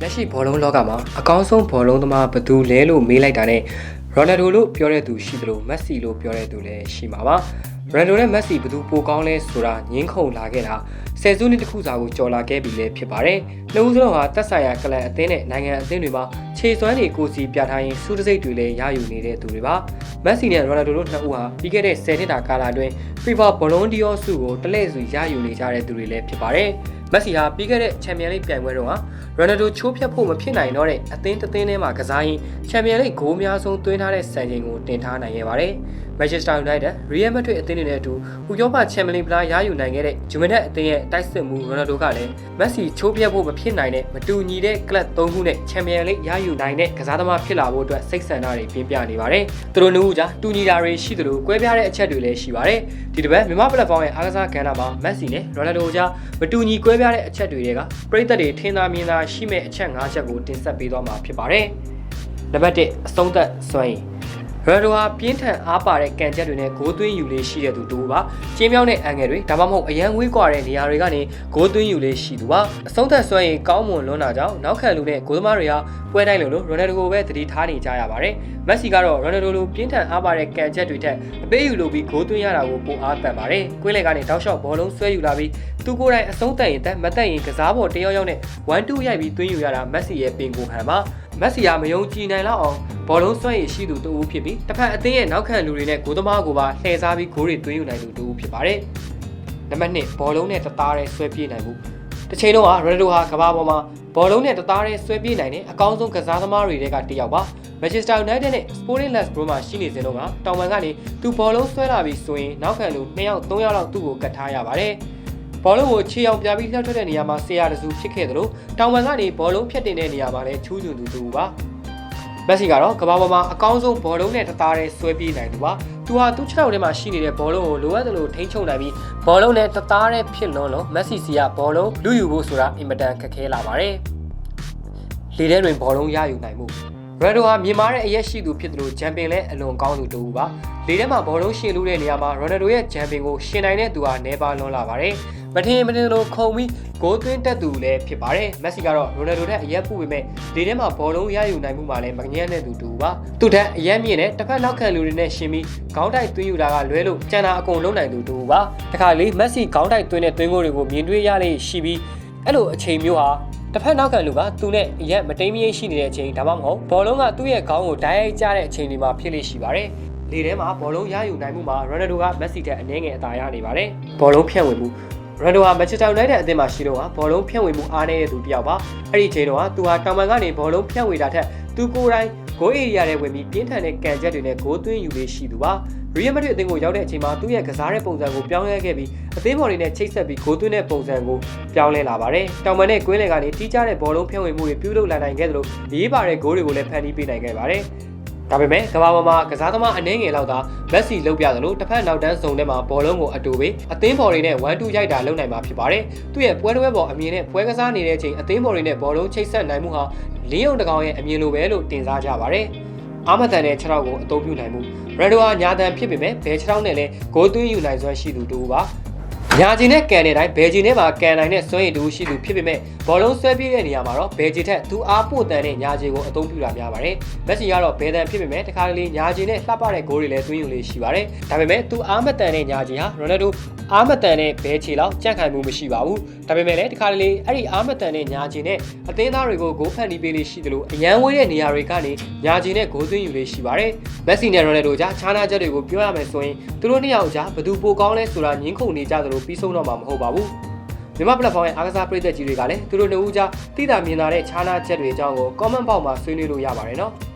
လက်ရှိဘောလုံးလောကမှာအကောင်းဆုံးဘောလုံးသမားဘယ်သူလဲလို့မေးလိုက်တာနဲ့ရိုနယ်ဒိုလို့ပြောတဲ့သူရှိသလိုမက်ဆီလို့ပြောတဲ့သူလည်းရှိမှာပါရိုနယ်ဒိုနဲ့မက်ဆီဘယ်သူပိုကောင်းလဲဆိုတာငင်းခုန်လာခဲ့တာဆယ်စုနှစ်တစ်ခုစာကိုကြော်လာခဲ့ပြီလည်းဖြစ်ပါတယ်နှစ်ဦးစလုံးဟာသက်ဆိုင်ရာကလပ်အသင်းနဲ့နိုင်ငံအသင်းတွေမှာခြေစွမ်းတွေကိုစီပြထားရင်စူးတစိတ်တွေလည်းရယူနေတဲ့သူတွေပါမက်ဆီနဲ့ရိုနယ်ဒိုတို့နှစ်ဦးဟာပြီးခဲ့တဲ့10နှစ်တာကာလအတွင်း FIFA ဘောလုံးဒီယောဆုကိုတလဲစီရယူနေကြတဲ့သူတွေလည်းဖြစ်ပါတယ်မက်ဆီဟာပြီးခဲ့တဲ့ချန်ပီယံလိပြိုင်ပွဲတော့ရိုနယ်ဒိုချိုးဖျက်ဖို့မဖြစ်နိုင်တော့တဲ့အသင်းတစ်သင်းထဲမှာကစားရင်ချန်ပီယံလိဂိုးအများဆုံးသွင်းထားတဲ့စံချိန်ကိုတင်ထားနိုင်ခဲ့ပါတယ်။ Manchester United, Real Madrid အသင်းတွေနဲ့အတူဥရောပချန်ပီယံလိဖလားရယူနိုင်ခဲ့တဲ့ဂျူမန်တက်အသင်းရဲ့တိုက်စစ်မှုရိုနယ်ဒိုကလည်းမက်ဆီချိုးဖျက်ဖို့မဖြစ်နိုင်တဲ့မတူညီတဲ့ကလပ်၃ခုနဲ့ချန်ပီယံလိရယူနိုင်တဲ့ကစားသမားဖြစ်လာဖို့အတွက်စိတ်ဆန္ဒတွေပြင်းပြနေပါတယ်။သူတို့နှစ်ဦးကြားတူညီတာတွေရှိသလိုကွဲပြားတဲ့အချက်တွေလည်းရှိပါတယ်။ဒီတစ်ပတ်မြန်မာပလက်ဖောင်းရဲ့အားကစားကဏ္ဍမှာမက်ဆီနဲ့ရိုနယ်ဒိုကြားမတူညီကွဲပြားတဲ့အချက်တွေကပရိသတ်တွေထင်သာမြင်သာရှိမဲ့အချက်၅ချက်ကိုတင်ဆက်ပေးသွားမှာဖြစ်ပါတယ်။နံပါတ်1အဆုံးသက်စွမ်းရည်ရိုနယ်ဒိုဟာပြင်းထန်အားပါတဲ့ကန်ချက်တွေနဲ့ဂိုးသွင်းယူလေးရှိတဲ့သူတူပါကျင်းမြောင်းတဲ့အန်ဂယ်တွေဒါမှမဟုတ်အရန်ဝေးကွာတဲ့နေရာတွေကနေဂိုးသွင်းယူလေးရှိသူပါအဆုံးသက်စွမ်းရည်ကောင်းမွန်လွန်းတာကြောင့်နောက်ခံလူနဲ့ဂိုးသမားတွေဟာပွဲတိုင်းလိုရိုနယ်ဒိုကိုပဲသတိထားနေကြရပါတယ်မက်ဆီကတော့ရိုနယ်ဒိုလိုပြင်းထန်အားပါတဲ့ကန်ချက်တွေထက်အပေးယူလိုပြီးဂိုးသွင်းရတာကိုပိုအားသန်ပါတယ်ကွင်းလယ်ကနေတောက်လျှောက်ဘောလုံးဆွဲယူလာပြီးသူကိုယ်တိုင်အဆုံးသက်ရင်မသက်ရင်ကစားပေါ်တယောက်ယောက်နဲ့1-2ရိုက်ပြီးသွင်းယူရတာမက်ဆီရဲ့ပင်ကိုခံပါမက်ဆီကမယုံကြည်နိုင်လောက်အောင်ဘောလုံးစွမ်းရည်ရှိသူတူဦးဖြစ်ပြီးတစ်ဖက်အသင်းရဲ့နောက်ခံလူတွေနဲ့ဂိုးသမားကိုပါလှည့်စားပြီးဂိုးတွေသွင်းယူနိုင်သူတူဦးဖြစ်ပါတယ်။နံပါတ်2ဘောလုံးနဲ့တသားရဲဆွဲပြေးနိုင်မှုတစ်ချိန်လုံးကရိုနယ်ဒိုဟာကမ္ဘာပေါ်မှာဘောလုံးနဲ့တသားရဲဆွဲပြေးနိုင်တဲ့အကောင်းဆုံးကစားသမားတွေကတစ်ယောက်ပါ။ Manchester United နဲ့ Sporting Lisbon မှာရှိနေစဉ်တော့ကတောင်ပန်ကနေသူဘောလုံးဆွဲလာပြီးဆိုရင်နောက်ခံလူ2ယောက်3ယောက်လောက်သူ့ကိုကတ်ထားရပါတယ်။ဘောလုံးကိုခြေအောင်ပြပြီးလှောက်ထွက်တဲ့နေရာမှာဆရာတစုဖြစ်ခဲ့တယ်လို့တောင်ပန်ကနေဘောလုံးဖြတ်တင်တဲ့နေရာမှာလည်းချူးချွန်သူတူပါမက်ဆီကတော့ကမ္ဘာပေါ်မှာအကောင်းဆုံးဘောလုံးနဲ့တသားရဲဆွဲပြေးနိုင်သူပါသူဟာသူ့ခြေထောက်ထဲမှာရှိနေတဲ့ဘောလုံးကိုလိုအပ်တယ်လို့ထိန်းချုပ်နိုင်ပြီးဘောလုံးနဲ့တသားရဲဖြစ်လွန်းလို့မက်ဆီစီကဘောလုံးလူယူဖို့ဆိုတာအင်မတန်ခက်ခဲလာပါတယ်လေထဲတွင်ဘောလုံးရယူနိုင်မှုရိုနယ်ဒိုဟာမြင်မာတဲ့အရက်ရှိသူဖြစ်တယ်လို့ဂျမ်ပင်လည်းအလွန်ကောင်းသူတူပါလေထဲမှာဘောလုံးရှင်လူတဲ့နေရာမှာရိုနယ်ဒိုရဲ့ဂျမ်ပင်ကိုရှင်နိုင်တဲ့သူဟာနေပါလွန်လာပါတယ်မထင်လို့ခုံပြီးဂိုးသွင်းတက်သူလည်းဖြစ်ပါတယ်မက်ဆီကတော့ရိုနယ်ဒိုထက်အရက်ပူပေမဲ့လေထဲမှာဘောလုံးရယူနိုင်မှုမှာလည်းမငြင်းတဲ့သူတူပါသူထက်အရက်မြင့်တဲ့တစ်ဖက်နောက်ခံလူတွေနဲ့ရှင်ပြီးခေါင်းတိုက်သွင်းယူတာကလွဲလို့ကျန်တာအကုန်လုံးနိုင်သူတူပါတခါလေမက်ဆီခေါင်းတိုက်သွင်းတဲ့သွင်းဂိုးတွေကိုမြင်တွေ့ရလေရှိပြီးအဲ့လိုအချိန်မျိုးဟာတစ်ဖက်နောက်ခံလူကသူနဲ့အရက်မတိမ်မရိပ်ရှိနေတဲ့အချိန်ဒါမှမဟုတ်ဘောလုံးကသူ့ရဲ့ခေါင်းကိုဓာတ်ရိုက်ကျတဲ့အချိန်တွေမှာဖြစ်လေရှိပါတယ်လေထဲမှာဘောလုံးရယူနိုင်မှုမှာရိုနယ်ဒိုကမက်ဆီထက်အနည်းငယ်အသာရနေပါတယ်ဘောလုံးဖြန့်ဝေမှုရိုနယ်ဒိုဟာမန်ချက်စတာယူနိုက်တက်အသင်းမှာရှိတော့ဘောလုံးဖြန့်ဝေမှုအားနည်းတဲ့သူတစ်ယောက်ပါအဲ့ဒီချိန်တော့သူဟာတောင်ပန်ကနေဘောလုံးဖြန့်ဝေတာထက်သူကိုယ်တိုင်ဂိုးဧရိယာထဲဝင်ပြီးပြင်းထန်တဲ့ကန်ချက်တွေနဲ့ဂိုးသွင်းယူလေးရှိသူပါရီယယ်မက်ဒရစ်အသင်းကိုရောက်တဲ့အချိန်မှာသူ့ရဲ့ကစားတဲ့ပုံစံကိုပြောင်းလဲခဲ့ပြီးအသင်းပေါ်တွေနဲ့ချိတ်ဆက်ပြီးဂိုးသွင်းတဲ့ပုံစံကိုပြောင်းလဲလာပါတယ်တောင်ပန်နဲ့ကွင်းလယ်ကနေတီးကြတဲ့ဘောလုံးဖြန့်ဝေမှုတွေပြုလုပ်လာနိုင်ခဲ့သလိုရေးပါတဲ့ဂိုးတွေကိုလည်းဖန်တီးပေးနိုင်ခဲ့ပါတယ်ဒါပေမဲ့ကမ္ဘာပေါ်မှာကစားသမားအနည်းငယ်လောက်သာမက်ဆီလုပ်ပြသလိုတစ်ဖက်နောက်တန်းစုံထဲမှာဘောလုံးကိုအတူပေးအသင်းဘော်တွေနဲ့1-2ရိုက်တာလုပ်နိုင်မှာဖြစ်ပါတယ်။သူ့ရဲ့ပွဲတစ်ပွဲပေါ်အမြင်နဲ့ပွဲကစားနေတဲ့အချိန်အသင်းဘော်တွေနဲ့ဘောလုံးချိတ်ဆက်နိုင်မှုဟာလင်းယုံတကောင်ရဲ့အမြင်လိုပဲလို့တင်စားကြပါတယ်။အာမတန်တဲ့ခြေထောက်ကိုအသုံးပြုနိုင်မှုရိုနယ်ဒိုဟာညာတန်ဖြစ်ပေမဲ့ဘယ်ခြေထောက်နဲ့လည်းဂိုးသွင်းယူနိုင်စွမ်းရှိသူတူပါညာချီနဲ့ကန်တဲ့အတိုင်းဘယ်ချီနဲ့ပါကန်နိုင်တဲ့စွမ်းရည်တူရှိသူဖြစ်ပေမဲ့ဘောလုံးဆွဲပြေးတဲ့နေရာမှာတော့ဘယ်ချီထက်သူအားပို့တန်တဲ့ညာချီကိုအသုံးပြုတာများပါတယ်။မက်ဆီကတော့ဘယ်တန်ဖြစ်ပေမဲ့တခါတလေညာချီနဲ့လှပတဲ့ဂိုးတွေလည်းသွင်းယူလေးရှိပါတယ်။ဒါပေမဲ့သူအားမတန်တဲ့ညာချီဟာရိုနယ်ဒိုအားမတန်တဲ့ဘယ်ချီလောက်ကြန့်ခိုင်မှုမရှိပါဘူး။ဒါပေမဲ့လည်းတခါတလေအဲ့ဒီအားမတန်တဲ့ညာချီနဲ့အသင်းသားတွေကိုဂိုးဖန်တီးပေးလေးရှိသလိုအရန်ဝေးတဲ့နေရာတွေကနေညာချီနဲ့ဂိုးသွင်းယူလေးရှိပါတယ်။မက်ဆီနဲ့ရိုနယ်ဒိုကြားခြားနားချက်တွေကိုပြောရမယ်ဆိုရင်သူတို့နှစ်ယောက်ကြားဘယ်သူပိုကောင်းလဲဆိုတာငင်းခုန်နေကြသလိုပြီးဆုံးတော့မှာမဟုတ်ပါဘူးမြန်မာပလက်ဖောင်းရဲ့အားကစားပရိသတ်ကြီးတွေကလည်းသူတို့နှစ်ဦးကြားတိတာမြင်လာတဲ့ခြားနားချက်တွေအကြောင်းကို comment box မှာဆွေးနွေးလို့ရပါတယ်နော်